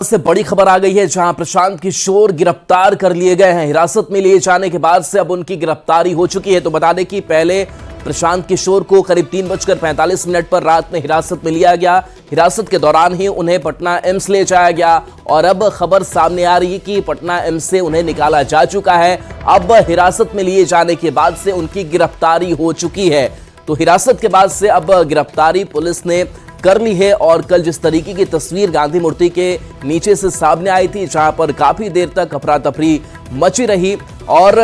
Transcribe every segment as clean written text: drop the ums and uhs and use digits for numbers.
से बड़ी खबर आ गई है, जहां प्रशांत किशोर गिरफ्तार कर लिए गए हैं। हिरासत में लिए जाने के बाद से अब उनकी गिरफ्तारी हो चुकी है। तो बता दें कि पहले प्रशांत किशोर को करीब 3:45 पर रात में हिरासत में लिया गया। हिरासत के दौरान ही उन्हें पटना एम्स ले जाया गया और अब खबर सामने आ रही है कि पटना एम्स से उन्हें निकाला जा चुका है। अब हिरासत में लिए जाने के बाद से उनकी गिरफ्तारी हो चुकी है। तो हिरासत के बाद से अब गिरफ्तारी पुलिस ने कर ली है। और कल जिस तरीके की तस्वीर गांधी मूर्ति के नीचे से सामने आई थी, जहां पर काफी देर तक अफरा तफरी मची रही और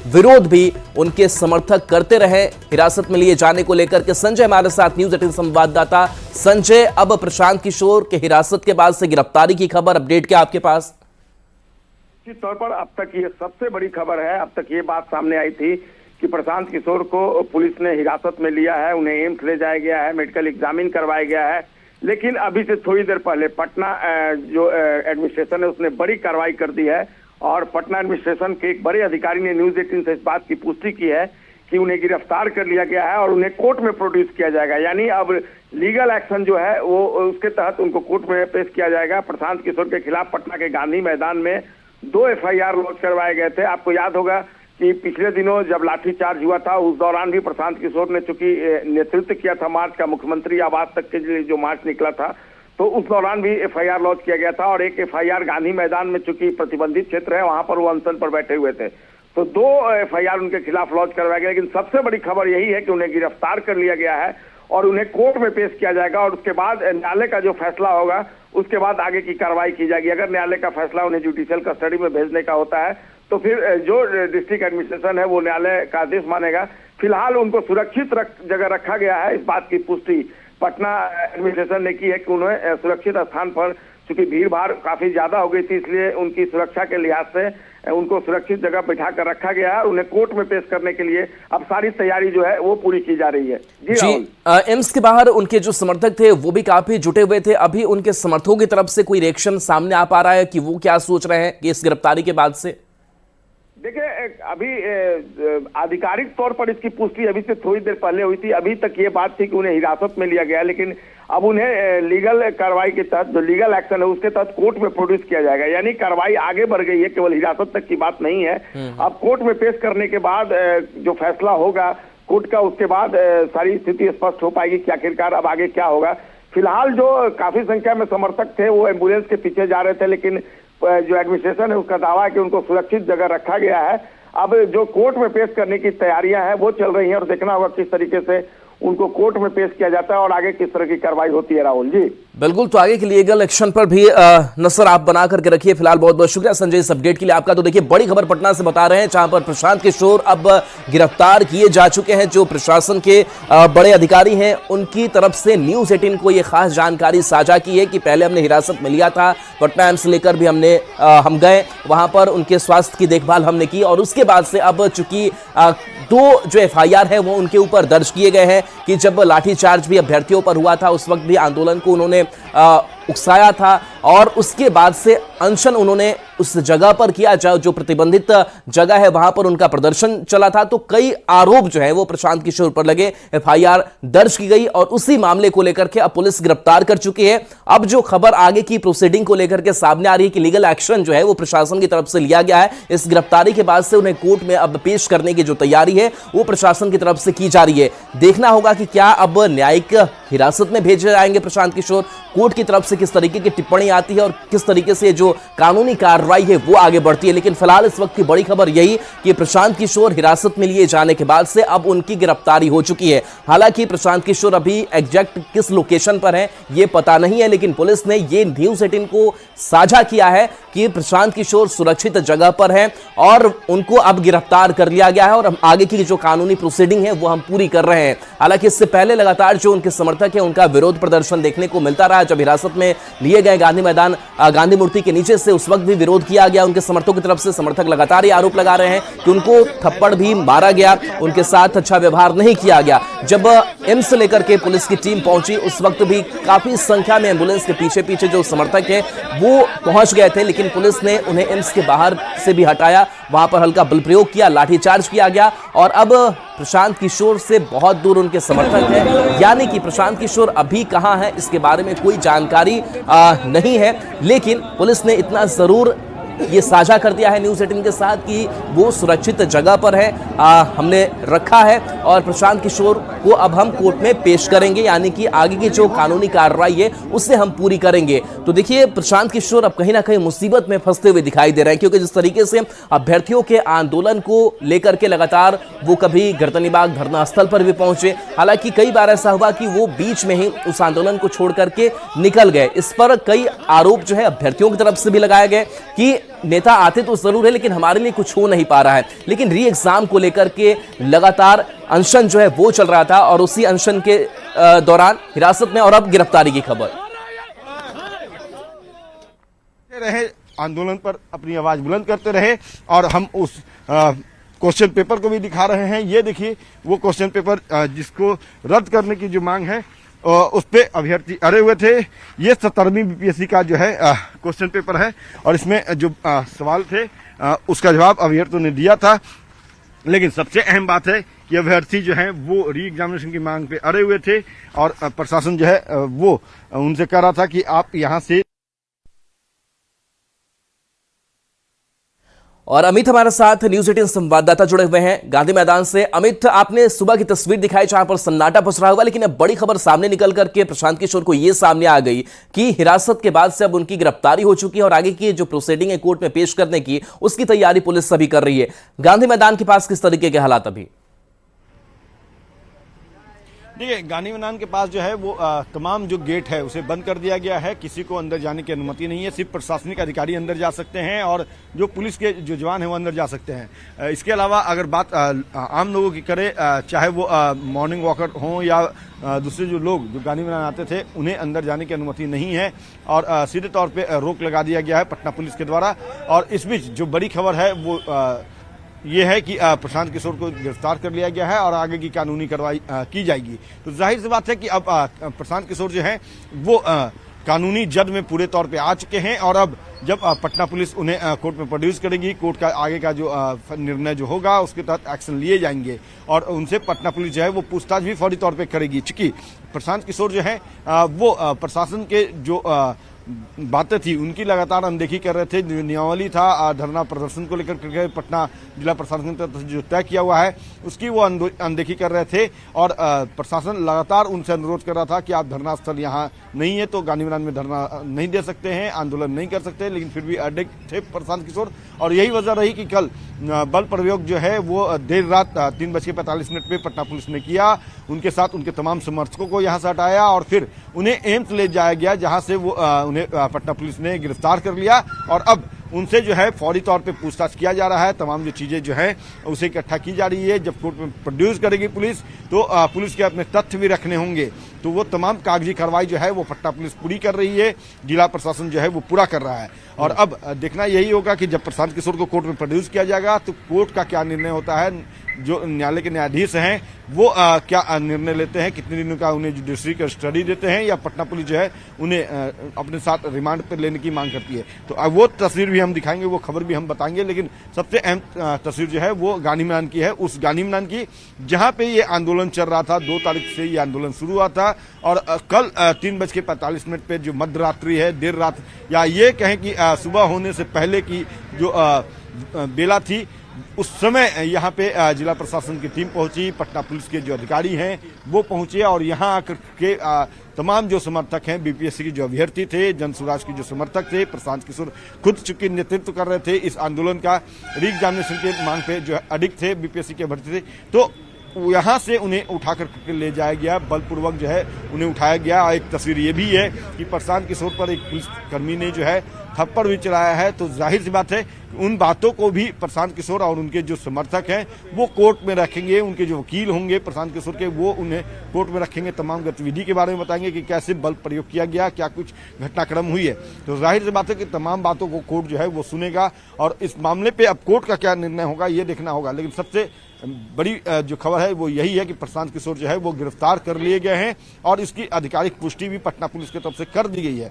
विरोध भी उनके समर्थक करते रहे हिरासत में लिए जाने को लेकर के। संजय हमारे साथ, न्यूज़ 18 संवाददाता। संजय, अब प्रशांत किशोर के हिरासत के बाद से गिरफ्तारी की खबर, अपडेट क्या आपके पास? निश्चित तौर पर अब तक ये सबसे बड़ी खबर है। अब तक ये बात सामने आई थी कि प्रशांत किशोर को पुलिस ने हिरासत में लिया है, उन्हें एम्स ले जाया गया है, मेडिकल एग्जामिन करवाया गया है। लेकिन अभी से थोड़ी देर पहले पटना जो एडमिनिस्ट्रेशन है उसने बड़ी कार्रवाई कर दी है और पटना एडमिनिस्ट्रेशन के एक बड़े अधिकारी ने न्यूज़ 18 से इस बात की पुष्टि की है कि उन्हें गिरफ्तार कर लिया गया है और उन्हें कोर्ट में प्रोड्यूस किया जाएगा। यानी अब लीगल एक्शन जो है वो उसके तहत उनको कोर्ट में पेश किया जाएगा। प्रशांत किशोर के खिलाफ पटना के गांधी मैदान में 2 FIR लॉन्च करवाए गए थे। आपको याद होगा कि पिछले दिनों जब लाठीचार्ज हुआ था उस दौरान भी प्रशांत किशोर ने चूंकि नेतृत्व किया था मार्च का, मुख्यमंत्री आवास तक के लिए जो मार्च निकला था, तो उस दौरान भी FIR लॉन्च किया गया था और एक FIR गांधी मैदान में चूंकि प्रतिबंधित क्षेत्र है वहां पर वो अनशन पर बैठे हुए थे, तो 2 FIR उनके खिलाफ लॉन्च करवाया गया। लेकिन सबसे बड़ी खबर यही है कि उन्हें गिरफ्तार कर लिया गया है और उन्हें कोर्ट में पेश किया जाएगा और उसके बाद न्यायालय का जो फैसला होगा उसके बाद आगे की कार्रवाई की जाएगी। अगर न्यायालय का फैसला उन्हें जुडिशियल कस्टडी में भेजने का होता है तो फिर जो डिस्ट्रिक्ट एडमिनिस्ट्रेशन है वो न्यायालय का आदेश मानेगा। फिलहाल उनको सुरक्षित जगह रखा गया है। इस बात की पुष्टि पटना एडमिनिस्ट्रेशन ने की है कि उन्हें सुरक्षित स्थान पर, चूंकि भीड़ भाड़ काफी ज्यादा हो गई थी इसलिए उनकी सुरक्षा के लिहाज से उनको सुरक्षित जगह बैठा कर रखा गया है। उन्हें कोर्ट में पेश करने के लिए अब सारी तैयारी जो है वो पूरी की जा रही है। जी, एम्स के बाहर उनके जो समर्थक थे वो भी काफी जुटे हुए थे। अभी उनके समर्थकों की तरफ से कोई रिएक्शन सामने आ पा रहा है कि वो क्या सोच रहे हैं कि इस गिरफ्तारी के बाद से? देखिए, अभी आधिकारिक तौर पर इसकी पुष्टि अभी से थोड़ी देर पहले हुई थी। अभी तक ये बात थी कि उन्हें हिरासत में लिया गया, लेकिन अब उन्हें लीगल कार्रवाई के तहत, जो लीगल एक्शन है उसके तहत कोर्ट में प्रोड्यूस किया जाएगा। यानी कार्रवाई आगे बढ़ गई है, केवल हिरासत तक की बात नहीं है। अब कोर्ट में पेश करने के बाद जो फैसला होगा कोर्ट का, उसके बाद सारी स्थिति स्पष्ट हो पाएगी कि आखिरकार अब आगे क्या होगा। फिलहाल जो काफी संख्या में समर्थक थे वो एम्बुलेंस के पीछे जा रहे थे, लेकिन जो एडमिनिस्ट्रेशन है उसका दावा है कि उनको सुरक्षित जगह रखा गया है। अब जो कोर्ट में पेश करने की तैयारियां हैं वो चल रही हैं और देखना होगा किस तरीके से उनको कोर्ट में पेश किया जाता है और आगे किस तरह की कार्रवाई होती है। राहुल जी, बिल्कुल, तो आगे के लीगल एक्शन पर भी नजर आप बना करके रखिए। फिलहाल बहुत बहुत शुक्रिया संजय इस अपडेट के लिए आपका। तो देखिए, बड़ी खबर पटना से बता रहे हैं, जहां पर प्रशांत किशोर अब गिरफ्तार किए जा चुके हैं। जो प्रशासन के बड़े अधिकारी हैं उनकी तरफ से न्यूज़ 18 को यह खास जानकारी साझा की है कि पहले हमने हिरासत में लिया था, पटना एम्स लेकर भी हम गए, वहां पर उनके स्वास्थ्य की देखभाल हमने की और उसके बाद से अब चूंकि 2 जो FIR है वो उनके ऊपर दर्ज किए गए हैं कि जब लाठीचार्ज भी अभ्यर्थियों पर हुआ था उस वक्त भी आंदोलन को उन्होंने उकसाया था और उसके बाद से अनशन उन्होंने उस जगह पर किया जो प्रतिबंधित जगह है वहां पर उनका प्रदर्शन चला था। तो कई आरोप जो है वो प्रशांत किशोर पर लगे, FIR दर्ज की गई और उसी मामले को लेकर के अब पुलिस गिरफ्तार कर चुकी है। अब जो खबर आगे की प्रोसीडिंग को लेकर के सामने आ रही है कि लीगल एक्शन जो है वो प्रशासन की तरफ से लिया गया है। इस गिरफ्तारी के बाद से उन्हें कोर्ट में अब पेश करने की जो तैयारी है वो प्रशासन की तरफ से की जा रही है। देखना होगा कि क्या अब न्यायिक हिरासत में भेजे जाएंगे प्रशांत किशोर, कोर्ट की तरफ से किस तरीके की टिप्पणी आती है और किस तरीके से जो कानूनी कार्रवाई है वो आगे बढ़ती है। लेकिन फिलहाल इस वक्त की बड़ी खबर यही कि प्रशांत किशोर हिरासत में लिए जाने के बाद से अब उनकी गिरफ्तारी हो चुकी है। हालांकि प्रशांत किशोर अभी एग्जैक्ट किस लोकेशन पर है ये पता नहीं है, लेकिन पुलिस ने ये न्यूज़ 18 को साझा किया है कि प्रशांत किशोर सुरक्षित जगह पर है और उनको अब गिरफ्तार कर लिया गया है और आगे की जो कानूनी प्रोसीडिंग है वो हम पूरी कर रहे हैं। हालांकि इससे पहले लगातार जो उनके समर्थक है उनका विरोध प्रदर्शन देखने को मिलता रहा। जब हिरासत में लिए गए गांधी मैदान गांधी मूर्ति के नीचे से, उस वक्त भी विरोध किया गया उनके समर्थकों की तरफ से। समर्थक लगातार ये आरोप लगा रहे हैं कि उनको थप्पड़ भी मारा गया, उनके साथ अच्छा व्यवहार नहीं किया गया। जब एम्स लेकर के पुलिस की टीम पहुंची उस वक्त भी काफी संख्या में एम्बुलेंस के पीछे पीछे जो समर्थक है वो पहुंच गए थे, लेकिन पुलिस ने उन्हें एम्स के बाहर से भी हटाया, वहां पर हल्का बल प्रयोग किया, लाठीचार्ज किया गया और अब प्रशांत किशोर से बहुत दूर उनके समर्थक हैं, यानी कि प्रशांत किशोर अभी कहां है इसके बारे में कोई जानकारी नहीं है। लेकिन पुलिस ने इतना जरूर ये साझा कर दिया है न्यूज़ 18 के साथ कि वो सुरक्षित जगह पर है, हमने रखा है और प्रशांत किशोर को अब हम कोर्ट में पेश करेंगे, यानी कि आगे की जो कानूनी कार्रवाई है उससे हम पूरी करेंगे। तो देखिए प्रशांत किशोर अब कहीं ना कहीं मुसीबत में फंसते हुए दिखाई दे रहे हैं, क्योंकि जिस तरीके से अभ्यर्थियों के आंदोलन को लेकर के लगातार वो कभी गर्दनीबाग धरना स्थल पर भी पहुंचे, हालांकि कई बार ऐसा हुआ कि वो बीच में ही उस आंदोलन को छोड़ करके निकल गए। इस पर कई आरोप जो है अभ्यर्थियों की तरफ से भी लगाए गए कि नेता आते तो जरूर है लेकिन हमारे लिए कुछ हो नहीं पा रहा है। लेकिन री एग्जाम को लेकर के लगातार अनशन जो है वो चल रहा था और उसी अनशन के दौरान हिरासत में और अब गिरफ्तारी की खबर रहे, आंदोलन पर अपनी आवाज बुलंद करते रहे और हम उस क्वेश्चन पेपर को भी दिखा रहे हैं। ये देखिए वो क्वेश्चन पेपर जिसको रद्द करने की जो मांग है उस पे अभ्यर्थी अड़े हुए थे। ये 17वीं बीपीएससी का जो है क्वेश्चन पेपर है और इसमें जो सवाल थे उसका जवाब अभ्यर्थियों ने दिया था। लेकिन सबसे अहम बात है कि अभ्यर्थी जो है वो री एग्जामिनेशन की मांग पे अड़े हुए थे और प्रशासन जो है वो उनसे कह रहा था कि आप यहाँ से। और अमित हमारे साथ न्यूज़ 18 संवाददाता जुड़े हुए हैं गांधी मैदान से। अमित, आपने सुबह की तस्वीर दिखाई जहां पर सन्नाटा पसरा हुआ, लेकिन अब बड़ी खबर सामने निकल करके प्रशांत किशोर को यह सामने आ गई कि हिरासत के बाद से अब उनकी गिरफ्तारी हो चुकी है और आगे की जो प्रोसीडिंग है कोर्ट में पेश करने की उसकी तैयारी पुलिस सभी कर रही है। गांधी मैदान के पास किस तरीके के हालात अभी? देखिए गांधी मैदान के पास जो है वो तमाम जो गेट है उसे बंद कर दिया गया है, किसी को अंदर जाने की अनुमति नहीं है। सिर्फ प्रशासनिक अधिकारी अंदर जा सकते हैं और जो पुलिस के जो जवान हैं वो अंदर जा सकते हैं। इसके अलावा अगर बात आम लोगों की करें, चाहे वो मॉर्निंग वॉकर हों या दूसरे जो लोग जो गांधी मैदान आते थे उन्हें अंदर जाने की अनुमति नहीं है और सीधे तौर पर रोक लगा दिया गया है पटना पुलिस के द्वारा। और इस बीच जो बड़ी खबर है वो ये है कि प्रशांत किशोर को गिरफ्तार कर लिया गया है और आगे की कानूनी कार्रवाई की जाएगी। तो जाहिर सी बात है कि अब प्रशांत किशोर जो है वो कानूनी जद में पूरे तौर पे आ चुके हैं और अब जब पटना पुलिस उन्हें कोर्ट में प्रोड्यूस करेगी, कोर्ट का आगे का जो निर्णय जो होगा उसके तहत एक्शन लिए जाएंगे और उनसे पटना पुलिस जो है वो पूछताछ भी फौरी तौर पे करेगी। चूंकि प्रशांत किशोर जो है वो प्रशासन के जो बातें थी उनकी लगातार अनदेखी कर रहे थे। जो नियमावली था धरना प्रदर्शन को लेकर पटना जिला प्रशासन ने जो तय किया हुआ है उसकी वो अनदेखी कर रहे थे और प्रशासन लगातार उनसे अनुरोध कर रहा था कि आप धरना स्थल यहाँ नहीं है तो गांधी मैदान में धरना नहीं दे सकते हैं, आंदोलन नहीं कर सकते, लेकिन फिर भी अड़े थे प्रशांत किशोर। और यही वजह रही कि कल बल प्रयोग जो है वो देर रात 3:45 पे पटना पुलिस ने किया। उनके साथ उनके तमाम समर्थकों को यहाँ से हटाया और फिर उन्हें एम्स ले जाया गया, जहाँ से वो उन्हें पटना पुलिस ने गिरफ्तार कर लिया और अब उनसे जो है फौरी तौर पे पूछताछ किया जा रहा है। तमाम जो चीजें जो है उसे इकट्ठा की जा रही है। जब कोर्ट में प्रोड्यूस करेगी पुलिस तो पुलिस के अपने तथ्य भी रखने होंगे, तो वो तमाम कागजी कार्रवाई जो है वो पटना पुलिस पूरी कर रही है, जिला प्रशासन जो है वो पूरा कर रहा है। और अब देखना यही होगा कि जब प्रशांत किशोर को कोर्ट में प्रोड्यूस किया जाएगा तो कोर्ट का क्या निर्णय होता है, जो न्यायालय के न्यायाधीश हैं वो क्या निर्णय लेते हैं, कितने दिनों का उन्हें जुडिशरी का स्टडी देते हैं या पटना पुलिस जो है उन्हें अपने साथ रिमांड पर लेने की मांग करती है। तो वो तस्वीर भी हम दिखाएंगे, वो खबर भी हम बताएंगे, लेकिन सबसे अहम तस्वीर जो है वो गांधी मैदान की है, उस गांधी मैदान की जहां पे ये आंदोलन चल रहा था। 2 तारीख से ये आंदोलन शुरू हुआ था और कल 3:45 पे जो मध्य रात्रि है, देर रात या ये कहें कि सुबह होने से पहले की जो बेला थी उस समय यहाँ पे जिला प्रशासन की टीम पहुंची, पटना पुलिस के जो अधिकारी हैं वो पहुंचे और यहाँ आकर के तमाम जो समर्थक हैं बीपीएससी के जो अभ्यर्थी थे, जन स्वराज के जो समर्थक थे, प्रशांत किशोर खुद चूंकि नेतृत्व कर रहे थे इस आंदोलन का, री एग्जामिनेशन के मांग पे जो अडिग थे बीपीएससी के अभ्यर्थी थे, तो यहाँ से उन्हें उठाकर ले जाया गया, बलपूर्वक जो है उन्हें उठाया गया। एक तस्वीर ये भी है कि प्रशांत किशोर पर एक पुलिसकर्मी ने जो है थप्पड़ भी चलाया है। तो जाहिर सी बात है उन बातों को भी प्रशांत किशोर और उनके जो समर्थक हैं वो कोर्ट में रखेंगे, उनके जो वकील होंगे प्रशांत किशोर के वो उन्हें कोर्ट में रखेंगे, तमाम गतिविधि के बारे में बताएंगे कि कैसे बल प्रयोग किया गया, क्या कुछ घटनाक्रम हुई है। तो जाहिर सी बात है कि तमाम बातों को कोर्ट जो है वो सुनेगा और इस मामले पे अब कोर्ट का क्या निर्णय होगा ये देखना होगा। लेकिन सबसे बड़ी जो खबर है वो यही है कि प्रशांत किशोर जो है वो गिरफ्तार कर लिए गए हैं और इसकी आधिकारिक पुष्टि भी पटना पुलिस की तरफ से कर दी गई है।